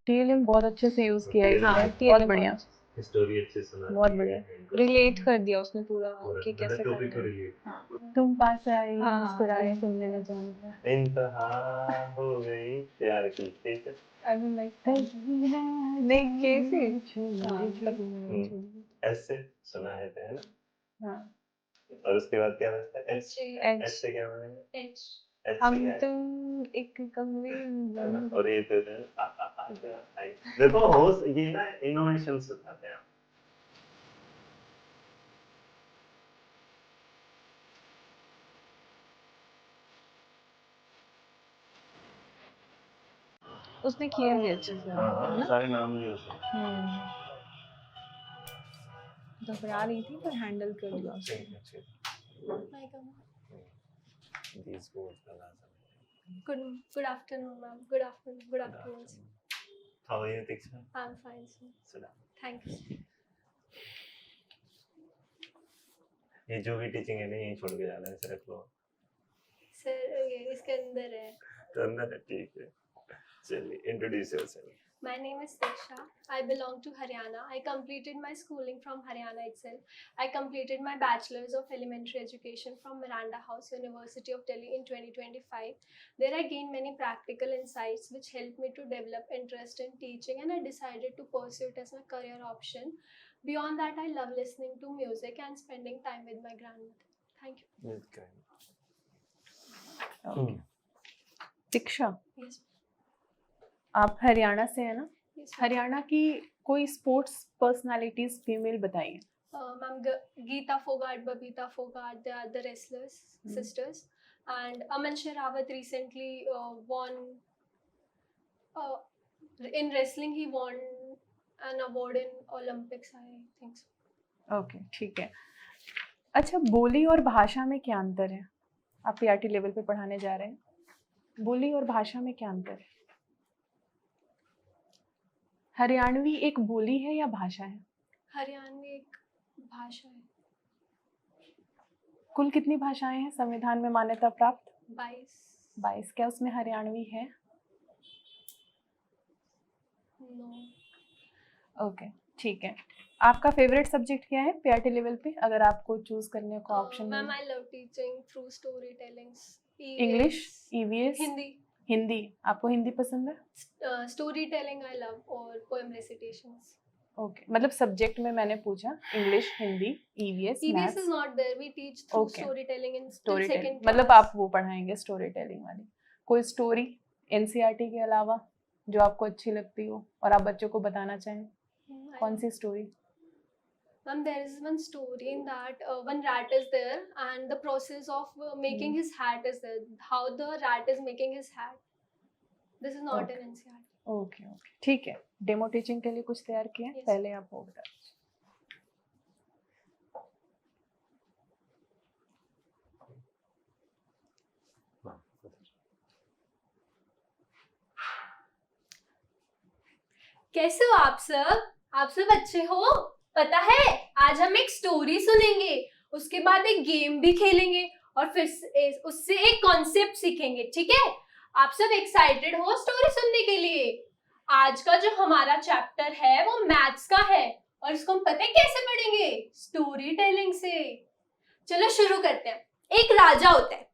TLM बहुत अच्छे से यूज किया है हाँ, इसने, बहुत बढ़िया, स्टोरी अच्छे सुना, बहुत बढ़िया, रिलेट कर दिया उसने पूरा कि कैसे टॉपिक को करना है। रिलेट। तुम पास आए, हाँ, मुस्कुराए, तुमने न जाना, इंतहा हो गई प्यार की, ठीक है। I don't like नहीं कैसे, ऐसे सुना है ना। हाँ, और उसके बाद क्या बजता है? H, ऐसे क्या बनेगा? H. हम तुम एक कमरे, और ये तो देखो होस्ट ये ना इनोवेशन सिखाते हैं। उसने किया भी अच्छे से, है ना? सारे नाम भी उसने। घबरा रही थी पर हैंडल कर लिया उसने। These words are awesome. Good afternoon, ma'am. Good afternoon. How are you, Diksha? I'm fine, sir. Sit down. Thank you. ये जो भी टीचिंग है ना यही छोड़ के जाना है, इसे रख लो। Sir, ये इसके अंदर है। तो अंदर है, ठीक है। चलिए, introduce yourself. My name is Diksha. I belong to Haryana. I completed my schooling from Haryana itself. I completed my bachelor's of elementary education from Miranda House, University of Delhi in 2025. There I gained many practical insights which helped me to develop interest in teaching, and I decided to pursue it as my career option. Beyond that, I love listening to music and spending time with my grandmother. Thank you. Okay. Diksha, Yes. आप हरियाणा से है ना? Yes. Haryana की कोई sports personalities female बताइए। Ma'am, Geeta Fogart, Babita Fogart, they are the wrestlers, sisters. And Aman Sherawat recently won, in wrestling he won an award in Olympics, I think so. Okay, ठीक है। अच्छा, बोली और भाषा में क्या अंतर है? आप PRT लेवल पे पढ़ाने जा रहे हैं, बोली और भाषा में क्या अंतर है? हरियाणवी एक बोली है या भाषा है? हरियाणवी एक भाषा है। कुल कितनी भाषाएं हैं संविधान में मान्यता प्राप्त? 22। क्या उसमें हरियाणवी है? नो। ओके, ठीक है। आपका फेवरेट सब्जेक्ट क्या है PRT लेवल पे, अगर आपको चूज करने को option ma'am, I love teaching through story tellings. English, EVS, Hindi. आपको हिंदी पसंद है? स्टोरी टेलिंग आई लव, और पोएम रेसिटेशंस। ओके, मतलब सब्जेक्ट में मैंने पूछा English, Hindi, EVS EVS is not there. We teach through storytelling in story second telling, class. मतलब आप वो पढ़ाएंगे स्टोरी टेलिंग वाली। कोई स्टोरी NCERT के अलावा जो आपको अच्छी लगती हो और आप बच्चों को बताना चाहें, कौन सी story? Ma'am, there is one story in that one rat is there, and the process of making his hat is there. How the rat is making his hat. This is not in NCERT. Okay, ठीक है। Demo teaching के लिए कुछ तैयार किया? Yes. पहले आप वो बता। कैसे हो आप सब? आप सब अच्छे हो? पता है आज हम एक स्टोरी सुनेंगे, उसके बाद एक गेम भी खेलेंगे और फिर उससे एक कॉन्सेप्ट सीखेंगे, ठीक है? आप सब एक्साइटेड हो स्टोरी सुनने के लिए? आज का जो हमारा चैप्टर है वो मैथ्स का है, और इसको हम पता है कैसे पढ़ेंगे? स्टोरी टेलिंग से। चलो शुरू करते हैं। एक राजा होता है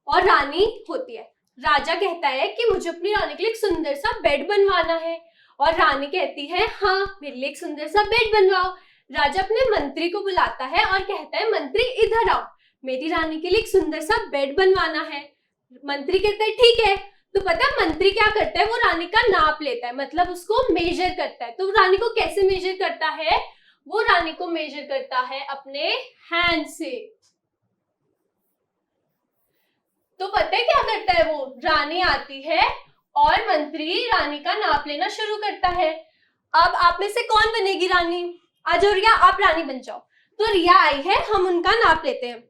और रानी होती है। राजा कहता है कि मुझे अपनी रानी के लिए एक सुंदर सा बेड बनवाना है, और रानी कहती है हाँ मेरे लिए एक सुंदर सा बेड बनवाओ। राजा अपने मंत्री को बुलाता है और कहता है मंत्री इधर आओ, मेरी रानी के लिए एक सुंदर सा बेड बनवाना है। मंत्री कहता है ठीक है। तो पता है मंत्री क्या करता है? वो रानी का नाप लेता है, मतलब उसको मेजर करता है। तो रानी को कैसे मेजर करता है? वो रानी को मेजर करता है अपने हैंड से। तो पता है क्या करता है वो? रानी आती है और मंत्री रानी का नाप लेना शुरू करता है। अब आप में से कौन बनेगी रानी? आ जाओ रिया, आप रानी बन जाओ। तो रिया आई है, हम उनका नाप लेते हैं।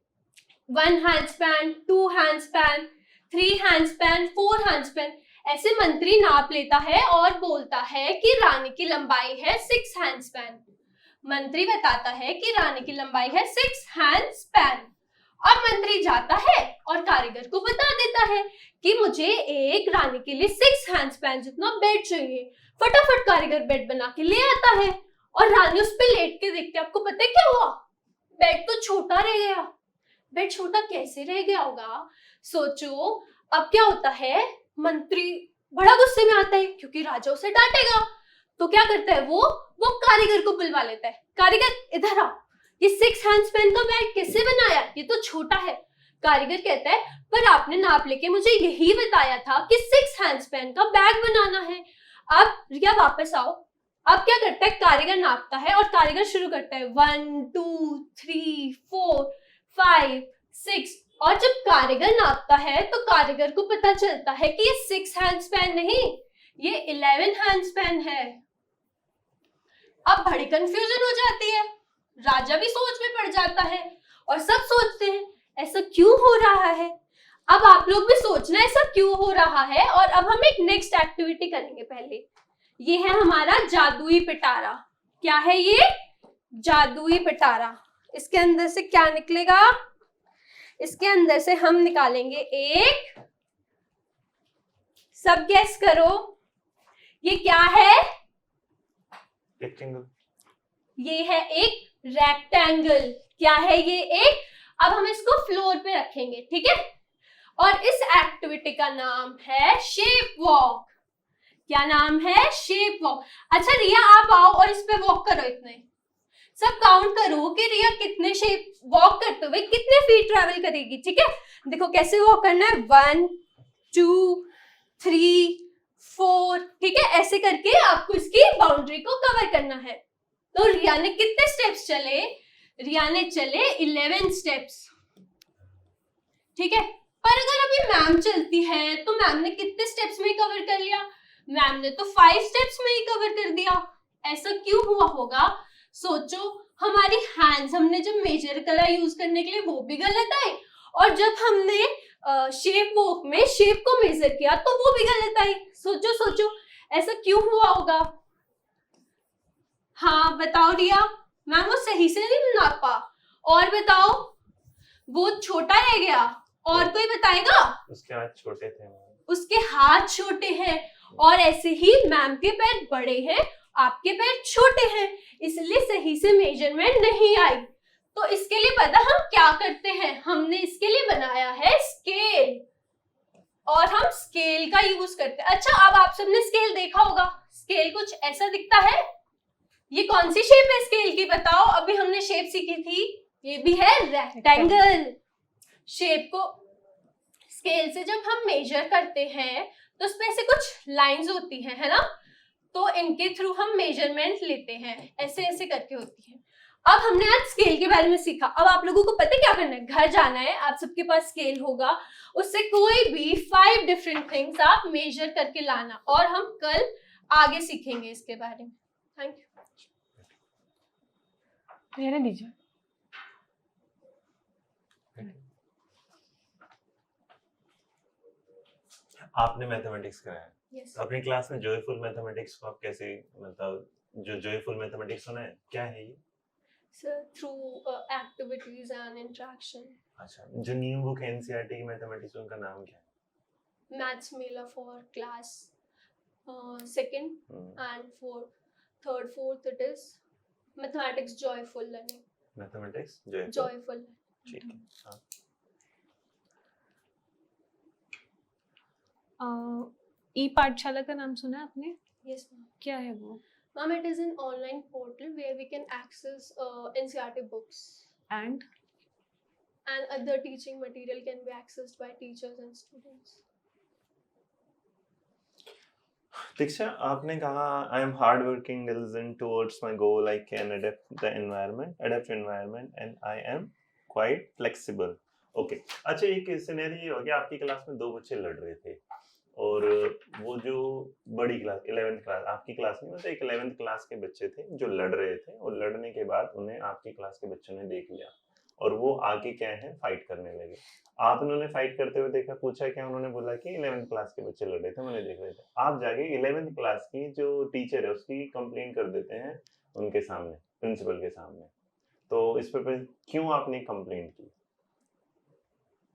1 hand span, 2 hand span, 3 hand span, 4 hand span. ऐसे मंत्री नाप लेता है और बोलता है कि रानी की लंबाई है 6 हैंड स्पैन। मंत्री बताता है कि रानी की लंबाई है 6 हैंड स्पैन। अब मंत्री जाता है और कारीगर को बता देता है कि मुझे एक रानी के लिए 6 हैंड स्पैन जितना बेड चाहिए। फटाफट कारीगर बेड बना के ले आता है और रानी उस पे लेट के देखती है। आपको पता है क्या हुआ? बेड तो छोटा रह गया। बेड छोटा कैसे रह गया होगा? सोचो। अब क्या होता है, मंत्री बड़ा गुस्से में आता है क्योंकि राजा उसे डांटेगा। तो क्या करता है वो कारीगर को बुलवा लेता है। कारीगर इधर आओ, ये 6 हैंडस्पैन का बैग कैसे बनाया? ये तो छोटा है। कारीगर कहता है पर आपने नाप लेके मुझे यही बताया था कि 6 हैंडस्पैन का बैग बनाना है। अब रिया वापस आओ। अब क्या करता है, कारीगर नापता है और कारीगर शुरू करता है 1 2 3 4 5 6। और जब कारीगर नापता है तो कारीगर को पता चलता है कि ये 6 हैंडस्पैन नहीं, ये 11 हैंडस्पैन है। अब बड़ी कंफ्यूजन हो जाती है। राजा भी सोच में पड़ जाता है और सब सोचते हैं ऐसा क्यों हो रहा है। अब आप लोग भी सोचना ऐसा क्यों हो रहा है। और अब हम एक नेक्स्ट एक्टिविटी करेंगे। पहले ये है हमारा जादुई पिटारा। क्या है ये? जादुई पिटारा। इसके अंदर से क्या निकलेगा? इसके अंदर से हम निकालेंगे एक, सब गेस करो ये क्या है? रेक्टेंगल। ये है एक रेक्टेंगल। क्या है ये? एक। अब हम इसको फ्लोर पे रखेंगे, ठीक है। और इस एक्टिविटी का नाम है शेप वॉक। क्या नाम है? Shape walk. अच्छा रिया आप आओ और इस पे वॉक करो। इतने सब काउंट करो कि रिया कितने शेप वॉक करते हुए कितने फीट ट्रैवल करेगी, ठीक है। देखो कैसे वॉक करना है, 1 2 3 4, ठीक है। ऐसे करके आपको इसकी बाउंड्री को कवर करना है। तो रिया ने कितने स्टेप्स चले? रिया ने चले 11 स्टेप्स, ठीक है। पर अगर अभी मैम चलती है तो मैम ने कितने स्टेप्स में कवर कर लिया? मैम ने तो 5 स्टेप्स में ही कवर कर दिया। ऐसा क्यों हुआ होगा? सोचो। हमारी हैंड्स हमने जब मेजर करा यूज करने के लिए वो भी गलत आए, और जब हमने शेप वॉक में शेप को मेजर किया तो वो भी गलत आई। सोचो सोचो ऐसा क्यों हुआ होगा? हाँ बताओ रिया। मैम वो सही से नहीं नापा। और बताओ, वो छोटा रह गया। और कोई बताएगा? उसके हाथ छोटे थे। उसके हाथ छोटे हैं। और ऐसे ही मैम के पैर बड़े हैं, आपके पैर छोटे हैं, इसलिए सही से मेजरमेंट नहीं आई। तो इसके लिए पता हम क्या करते हैं? हमने इसके लिए बनाया है स्केल, और हम स्केल का यूज करते हैं। अच्छा अब आप सबने स्केल देखा होगा। स्केल कुछ ऐसा दिखता है। ये कौन सी शेप है स्केल की? बताओ। अभी हमने शेप सीखी थी, ये भी है रेक्टेंगल। शेप को स्केल से जब हम मेजर करते हैं तो उसमें ऐसे कुछ लाइंस होती हैं, है ना। तो इनके थ्रू हम मेजरमेंट लेते हैं, ऐसे ऐसे करके होती है। अब हमने आज स्केल के बारे में सीखा। अब आप लोगों को पता है क्या करना है? घर जाना है, आप सबके पास स्केल होगा, उससे कोई भी 5 डिफरेंट थिंग्स आप मेजर करके लाना, और हम कल आगे सीखेंगे इसके बारे में। Thank you. रहने दीजिए। आपने मैथमेटिक्स कराया है। यस अपनी क्लास में जॉयफुल मैथमेटिक्स को आप कैसे, मतलब जो जॉयफुल मैथमेटिक्स सुना है, क्या है ये? Sir, through activities and interaction. अच्छा, जो न्यू बुक एनसीईआरटी की मैथमेटिक्स, उनका नाम क्या है? Maths Mela for class second and third fourth, it is mathematics joyful learning. Mathematics joyful. Joyful. ठीक है। हाँ। ई पाठशाला का नाम सुना है आपने? Yes ma'am. क्या है वो? Ma'am, it is an online portal where we can access NCERT books, and and other teaching material can be accessed by teachers and students. दीक्षा, आपने कहा I am hard working, diligent towards my goal, I can adapt to environment and I am quite flexible. Okay. अच्छा, एक scenario ये हो गया, आपकी class में 2 बच्चे लड़ रहे थे, और वो जो बड़ी क्लास 11th क्लास, आपकी क्लास में मतलब 11th क्लास के बच्चे थे जो लड़ रहे थे, और लड़ने के बाद उन्हें आपकी क्लास के बच्चों ने देख लिया और वो आगे क्या है फाइट करने लगे। आपने उन्हें फाइट करते हुए देखा, पूछा क्या? उन्होंने बोला कि 11th क्लास के बच्चे लड़ रहे थे, मैंने देख रहे थे। आप जाके 11th क्लास की जो टीचर है उसकी कंप्लेंट कर देते हैं उनके सामने, प्रिंसिपल के सामने। तो इस पे क्यों आपने कंप्लेंट की?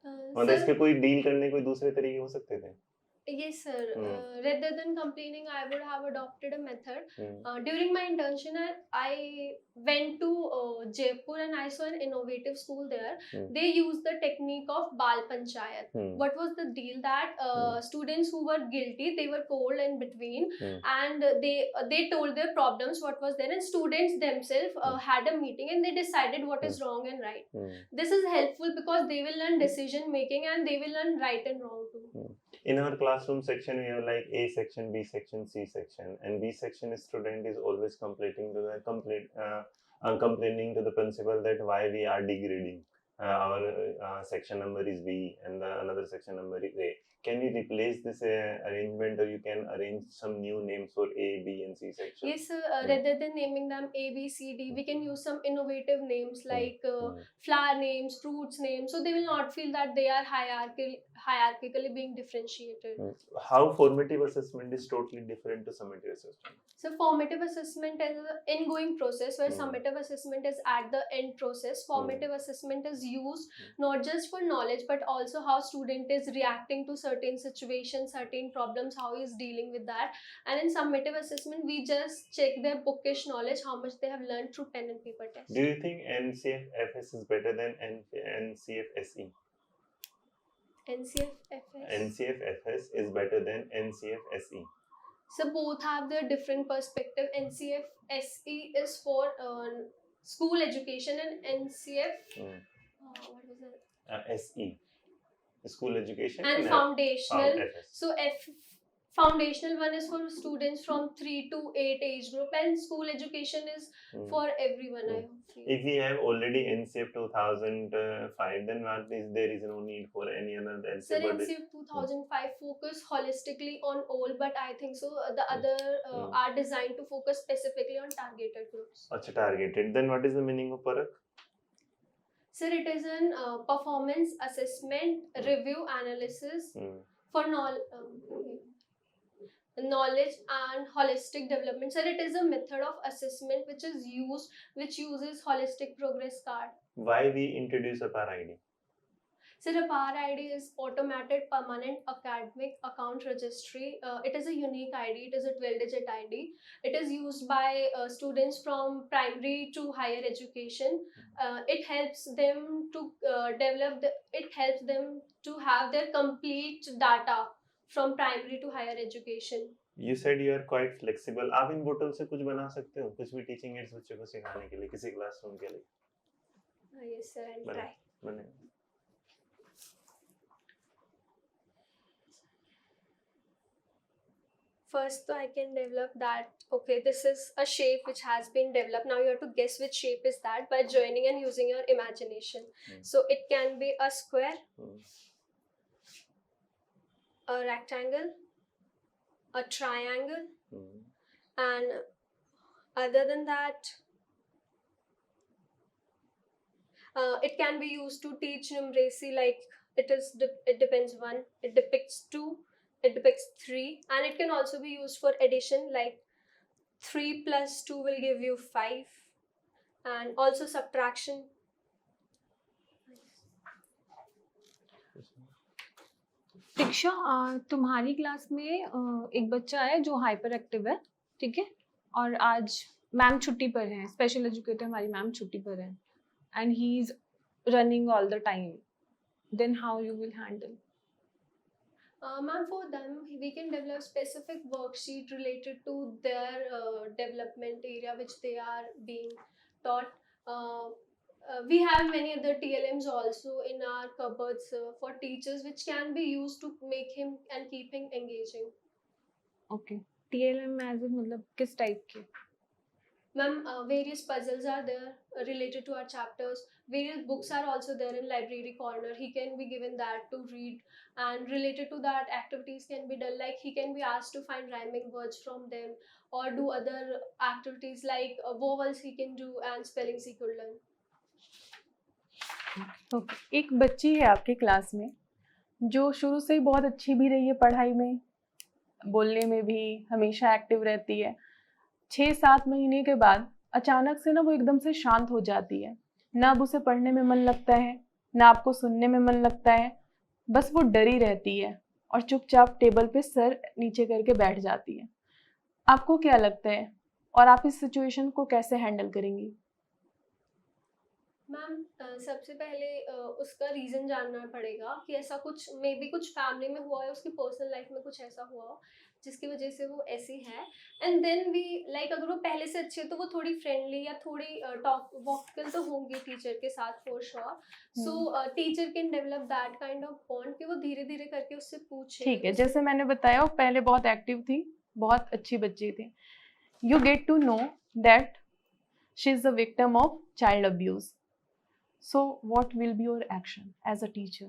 मतलब इसके कोई डील करने कोई दूसरे तरीके हो सकते थे? Yes, sir. Rather than complaining, I would have adopted a method. Hmm. During my internship, I went to Jaipur and I saw an innovative school there. Hmm. They used the technique of Bal Panchayat. Hmm. What was the deal that students who were guilty, they were called in between, Hmm. and they told their problems, what was there, and students themselves had a meeting and they decided what is wrong and right. Hmm. This is helpful because they will learn decision making and they will learn right and wrong too. In our classroom section, we have like A section, B section, C section, and B section student is always complaining to the principal that why we are degrading. Our section number is B and the another section number is A. Can you replace this arrangement, or you can arrange some new names for A, B, and C section? Yes, rather than naming them A, B, C, D, we can use some innovative names like flower names, fruits names, so they will not feel that they are hierarchically being differentiated. How formative assessment is totally different to summative assessment? So formative assessment is an ingoing process, where summative assessment is at the end process. Formative assessment is used not just for knowledge but also how student is reacting to certain situations, certain problems, how he is dealing with that. And in summative assessment, we just check their bookish knowledge, how much they have learned through pen and paper test. Do you think NCF-FS is better than NCF-SE? NCF-FS? NCF-FS is better than NCF-SE. So both have their different perspective. NCF-SE is for school education, and NCF what was it? SE, school education, and foundational. FS. So foundational one is for students from 3 to 8 age group, and school education is for everyone. I hope. If we have already NCF 2005, then there is no need for any other NCF. Sir, NCF 2005 focus holistically on all, but I think so the other are designed to focus specifically on targeted groups. Achha, targeted. Then what is the meaning of Parak? Sir, it is an performance assessment, review, analysis for knowledge and holistic development. Sir, it is a method of assessment which uses holistic progress card. Why we introduce a PAR ID? Sir, a PAR ID is automated permanent academic account registry. It is a unique ID. It is a 12-digit ID. It is used by students from primary to higher education. It helps them to it helps them to have their complete data from primary to higher education. You said you are quite flexible. आप इन बोतल से कुछ बना सकते हो, कुछ भी teaching ads बच्चों को सिखाने के लिए, किसी क्लासरूम के लिए? Yes, sir, I'll try. बने. First, I can develop that. Okay, this is a shape which has been developed. Now you have to guess which shape is that by joining and using your imagination. So it can be a square, a rectangle, a triangle, and other than that, it can be used to teach numeracy. Like it depends 1, it depicts 2, it depicts 3, and it can also be used for addition. Like 3 plus 2 will give you 5, and also subtraction. दीक्षा, तुम्हारी class में एक बच्चा है जो hyper active है, ठीक है, और आज मैम छुट्टी पर है, स्पेशल एजुकेटर हमारी मैम छुट्टी पर है, and he is running all the time. Then how you will handle? Ma'am, for them, we can develop specific worksheet related to their development area which they are being taught. We have many other TLMs also in our cupboards for teachers, which can be used to make him and keep him engaging. Okay. TLM as in मतलब किस type के? Ma'am, various puzzles are there related to our chapters. Various books are also there in library corner. He can be given that to read, and related to that, activities can be done. Like he can be asked to find rhyming words from them, or do other activities like vowels he can do, and spellings he could learn. Okay. एक बच्ची है आपके class में जो शुरू से ही बहुत अच्छी भी रही है पढ़ाई में, बोलने में भी हमेशा एक्टिव रहती है. 6-7 महीने के बाद अचानक से ना वो एकदम से शांत हो जाती है. ना अब उसे पढ़ने में मन लगता है, ना आपको सुनने में मन लगता है, बस वो डरी रहती है. और चुपचाप टेबल पे सर नीचे करके बैठ जाती है। आपको क्या लगता है और आप इस सिचुएशन को कैसे हैंडल करेंगी? मैम सबसे पहले उसका रीज़न जानना पड़ेगा कि ऐसा कुछ मे बी कुछ फैमिली में हुआ है, उसकी पर्सनल लाइफ में कुछ ऐसा हुआ हो जिसकी वजह से वो ऐसी है। एंड देन वी लाइक अगर वो पहले से अच्छी है तो वो थोड़ी फ्रेंडली या थोड़ी टॉक वॉकल तो होंगी टीचर के साथ for sure. So teacher can develop that kind of bond कि वो धीरे धीरे करके उससे पूछे। ठीक है, जैसे मैंने बताया वो पहले बहुत एक्टिव थी, बहुत अच्छी बच्ची थी। You get to know that she is the victim of child abuse, so what will be your action as a teacher?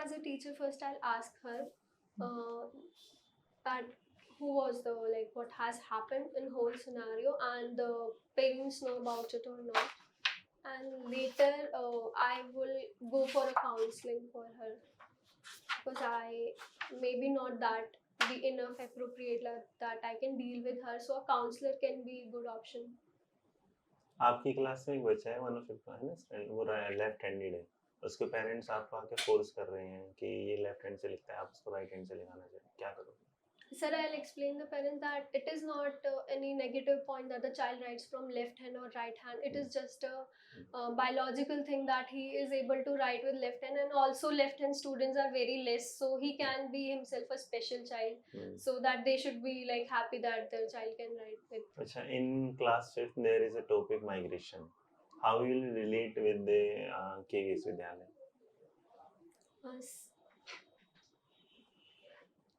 As a teacher, first I'll ask her that who was the like what has happened in whole scenario, and the parents know about it or not. And later, I will go for a counseling for her because I maybe not that be enough appropriate that I can deal with her. So a counselor can be a good option. आपकी class में एक बच्चा है, one of है ना, वो left handed है, उसके पेरेंट्स आपको आके फोर्स कर रहे हैं कि ये लेफ्ट हैंड से लिखता है, आप उसको राइट हैंड से लिखाना चाहिए, क्या करोगे? Sir, I'll explain the parents that it is not any negative point that the child writes from left hand or right hand. It is just a biological thing that he is able to write with left hand, and also left hand students are very less, so he can be himself a special child. So that they should be like happy that their child can write with. अच्छा, in class 5th there is a topic migration. How will you relate with the KVS Vidyalaya?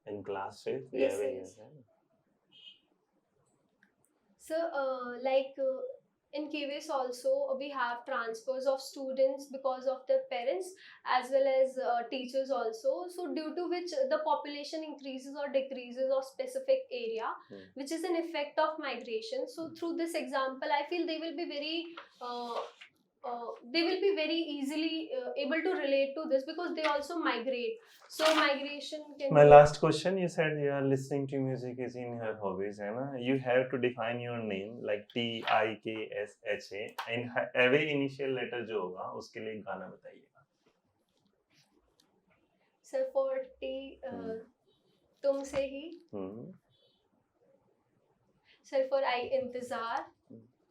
In class 5th we Yes, have a yes. year, So, in KVS also we have transfers of students because of their parents as well as teachers also. So due to which the population increases or decreases of specific area, which is an effect of migration. So through this example, I feel they will be very easily able to relate to this because they also migrate. So migration can My be last question, you said you are listening to music is in your hobbies, है ना? You have to define your name like TIKSHA and every initial letter जो होगा उसके लिए एक गाना बताइएगा। Sir, for T, तुमसे ही। Sir, for I, इंतजार।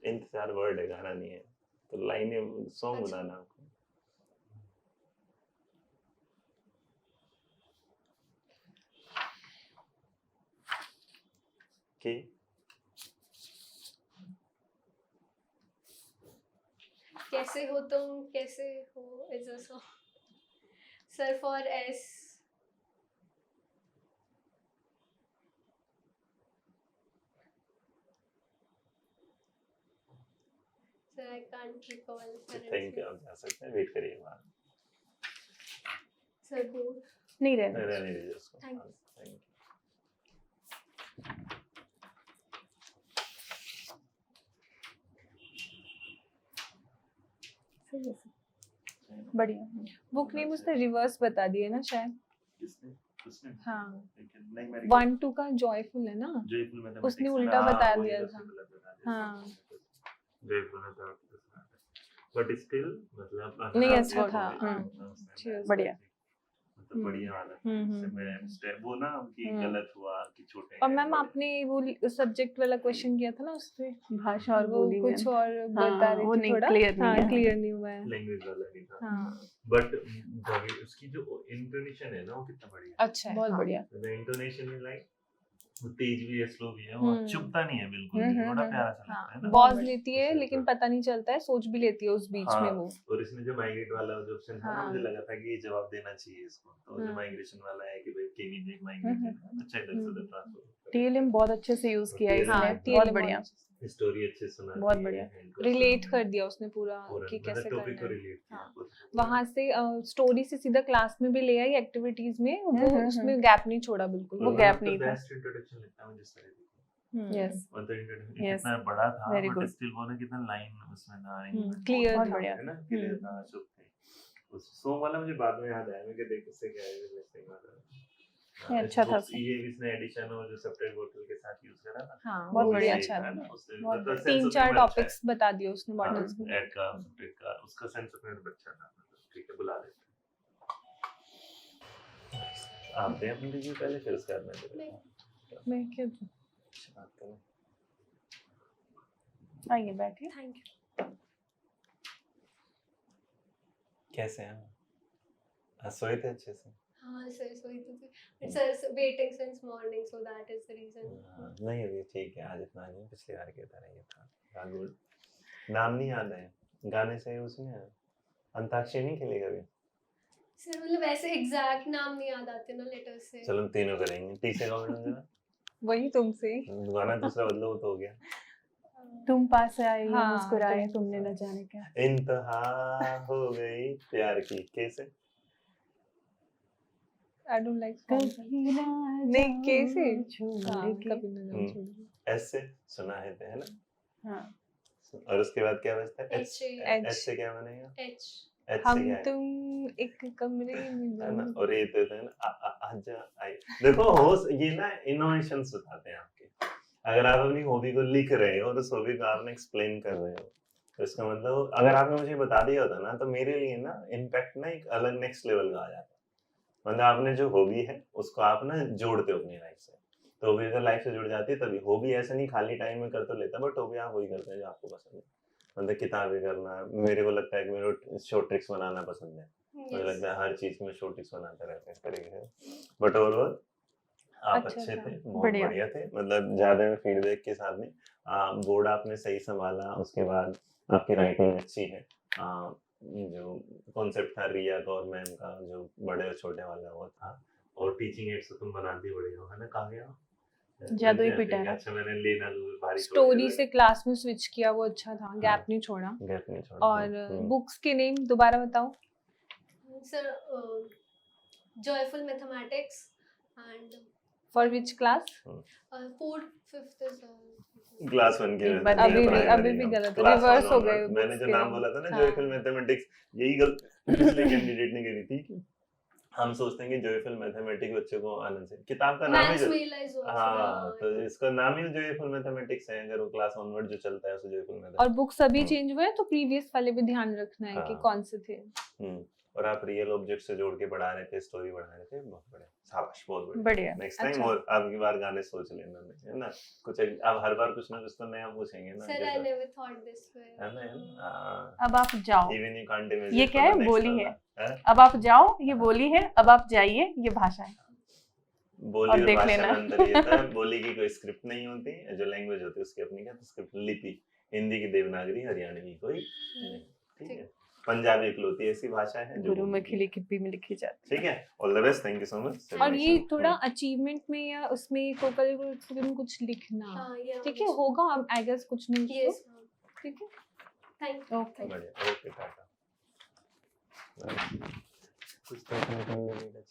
इंतजार वर्ड है, गाना नहीं है, तो लाइन सॉन्ग बताना आपको। के कैसे हो तुम, कैसे हो is a song. Sir, for S. Sir, I can't recall. Thank you, आप जा सकते हैं, वेट करिए बाहर। Sir, both. नहीं रहने रहने दीजिए उसको। Thank you. Thank you. बढ़िया। बुक नेम उसने रिवर्स बता दिए ना शायद। किसने? उसने? हाँ, नहीं, मेरी 1-2 का जॉयफुल है ना, जयपुर में उसने उल्टा बता दिया था। हाँ, जयपुर में था, बट स्टिल मतलब नहीं, हाँ, अच्छा था। बढ़िया। मतलब बढ़िया वाला इससे मैं स्टेप वो ना कि गलत हुआ कि छोटे। और मैम आपने वो सब्जेक्ट वाला क्वेश्चन किया था ना, उससे भाषा और वो बोली में कुछ और बता रही वो थी, नहीं थोड़ा क्लियर नहीं है। क्लियर नहीं हुआ है। लैंग्वेज वाला नहीं था, हाँ, बट उसकी जो इंटोनेशन है ना वो कितना बढ़िया अच्छा है, बहुत हाँ। बढ़िया। है। इंटोनेशन में लाइक वो तेज भी है, स्लो भी है, वो चुपता नहीं है बिल्कुल, बड़ा प्यारा सा लगता है ना। पॉज लेती है लेकिन पता नहीं चलता है, सोच भी लेती है उस बीच में वो। और इसमें जो माइग्रेट वाला जो ऑप्शन था ना, मुझे लगा था कि ये जवाब देना चाहिए इसको, तो जो माइग्रेशन वाला है कि भाई केवी में माइग्रेट है, अच्छा इधर से उधर ट्रांसफर। टीएलएम बहुत अच्छे से यूज किया है हाँ, इसने, बहुत बढ़िया। स्टोरी अच्छे सुना, बहुत बढ़िया। रिलेट कर दिया उसने पूरा कि कैसे टॉपिक को करना है। रिलेट किया। वहां से स्टोरी से सीधा क्लास में भी ले आई, एक्टिविटीज में वो उसमें गैप नहीं छोड़ा बिल्कुल। वो गैप नहीं था। बेस्ट इंट्रोडक्शन लगता है मुझे इस तरह की। यस, मतलब इंट्रोडक्शन Yes. कितना बड़ा था, Very बट good. स्टिल वो ना कितना लाइन उसमें था, क्लियर बहुत था। बढ़िया। है ना, क्लियर था, चुप थे। उस सॉन्ग वाला मुझे बाद में याद आया, मैं कि देख उससे क्या है, वैसे ही वाला ये अच्छा था। ये भी इसने एडिशन और जो सेपरेट बोतल के साथ यूज करा ना, हाँ बहुत वो बढ़िया, भी सही अच्छा था था। ना, उससे बहुत मतलब बढ़िया। sense of 3-4 humor अच्छा है। टॉपिक्स बता दिए उसने बॉटल्स हाँ, के। ऐड का सेपरेट का उसका सेंस ऑफ ह्यूमर अच्छा था, मतलब ठीक है बुला लेते हैं। आप दें अपनी रिव्यू पहले, फिर उसके बाद मैं देता हूँ। मैं क्या अच्छा, बात करें। आइए बैठिए। Thank you. कैसे हैं आप? आज सोए थे अच्छे से? हाँ सर सोई तो थी, it's waiting since morning so that is the reason. नहीं अभी ठीक है, आज इतना नहीं, पिछली बार की तरह ये था। रागुल नाम नहीं याद है, गाने से उसमें अंताक्षरी नहीं खेले कभी? सर मतलब ऐसे एग्जैक्ट नाम नहीं याद आते ना लेटर्स से। चलो हम तीनों करेंगे। टी से कमेंट देना, वही तुमसे। गाना दूसरा बदलो तो हो गया। तुम पास आए हाँ, मुस्कुराए तुम तुमने न जाने क्या। इंतहा हो गई प्यार की, कैसे? आई डोंट लाइक कभी ना नहीं, कैसे? छोड़ हाँ के। कभी ना जाओ हम्म। छोड़ के। ऐसे सुना है ना? हाँ और उसके बाद क्या बचता है? H से। एच से क्या बनेगा? एच। एच से हम क्या है? तुम एक कमरे में है ना? बंद। और ये तो है ना, आजा आई। देखो होस्ट ये ना इनोवेशन बताते हैं आपके। अगर आप अपनी हॉबी को लिख रहे हो और उस हॉबी को आपने एक्सप्लेन कर रहे हो, तो इसका मतलब अगर आपने मुझे बता दिया होता ना, तो मेरे लिए ना इम्पैक्ट ना एक अलग नेक्स्ट लेवल का आ जाता। मतलब आपने जो हॉबी है उसको आप ना जोड़ते हो अपनी लाइफ से, तो हॉबी अगर लाइफ से जुड़ जाती है तभी। हॉबी ऐसे नहीं खाली टाइम में कर तो लेता, बट हॉबी आप वही करते हैं जो आपको पसंद है। मतलब किताबें करना, मेरे को लगता है कि मेरे को शॉर्ट ट्रिक्स बनाना पसंद है। मुझे लगता है हर चीज में शॉर्ट ट्रिक्स बनाते रहते हैं तरीके से। बट ओवरऑल आप अच्छा अच्छे था। थे, बहुत बढ़िया। बढ़िया थे, मतलब ज्यादा में फीडबैक के साथ में बोर्ड आपने सही संभाला। उसके बाद आपकी राइटिंग अच्छी है। जो कॉन्सेप्ट था रिया गौर मैम का, जो बड़े और छोटे वाला वो था, और टीचिंग एड्स तो तुम बनाती बड़ी हो, है ना? कहाँ गया? जादुई पिटारा। अच्छा, मैंने लेना भारी स्टोरी से क्लास में स्विच किया, वो अच्छा था, गैप नहीं छोड़ा। गैप नहीं छोड़ा। और बुक्स के नेम दोबारा बताओ। Sir joyful mathematics and for which class? 4th 5th is class 1 के एक बार अभी भी primary अभी भी हम। गलत है, Class रिवर्स 1 हो onward। गए मैंने books जो के नाम नाम। बोला था ना हाँ। जॉयफुल मैथमेटिक्स, यही गलत पिछले कैंडिडेट ने करी थी कि हम सोचते हैं कि जॉयफुल मैथमेटिक्स बच्चों को आना चाहिए। किताब का नाम ही मैथ्स रियलाइज हुआ। हाँ, तो इसका नाम ही जॉयफुल मैथमेटिक्स है। अगर वो क्लास ऑनवर्ड जो चलता है उसे जॉयफुल और मैथमेटिक्स। बुक्स अभी चेंज हुए हैं, तो प्रीवियस वाले भी ध्यान रखना है कि हाँ। कौन से थे। और आप रियल ऑब्जेक्ट से जोड़ के पढ़ा रहे थे, स्टोरी बढ़ा रहे थे, बहुत बढ़िया, शाबाश, बहुत बढ़िया। बढ़िया। नेक्स्ट टाइम अच्छा। और अगली बार गाने सोच लेना, है ना? कुछ अब हर बार कुछ ना कुछ तो नया पूछेंगे ना। Sir I never thought this way. है ना? अब आप जाओ। Even you can't imagine ये for क्या the है? next बोली one, है। हैं? अब आप जाओ, ये बोली है। अब आप जाइए, ये भाषा है। बोली और और देख भाषा लेना। में अंतर ये था, बोली की कोई स्क्रिप्ट नहीं होती, जो लैंग्वेज होती है उसकी अपनी क्या स्क्रिप्ट, लिपि। हिंदी की देवनागरी, हरियाणवी कोई नहीं, ठीक है? पंजाबी इकलौती ऐसी भाषा है जो गुरु में बोली की- खिली लिपि में लिखी जाती ठीक है। All the best, thank you so much. और ये थोड़ा अचीवमेंट में या उसमें कोकल में कुछ लिखना, हां ये ठीक है? होगा आई गेस कुछ नहीं तो, यस ठीक है? Thank you. ओके। बढ़िया, ओके, टाटा। कुछ तो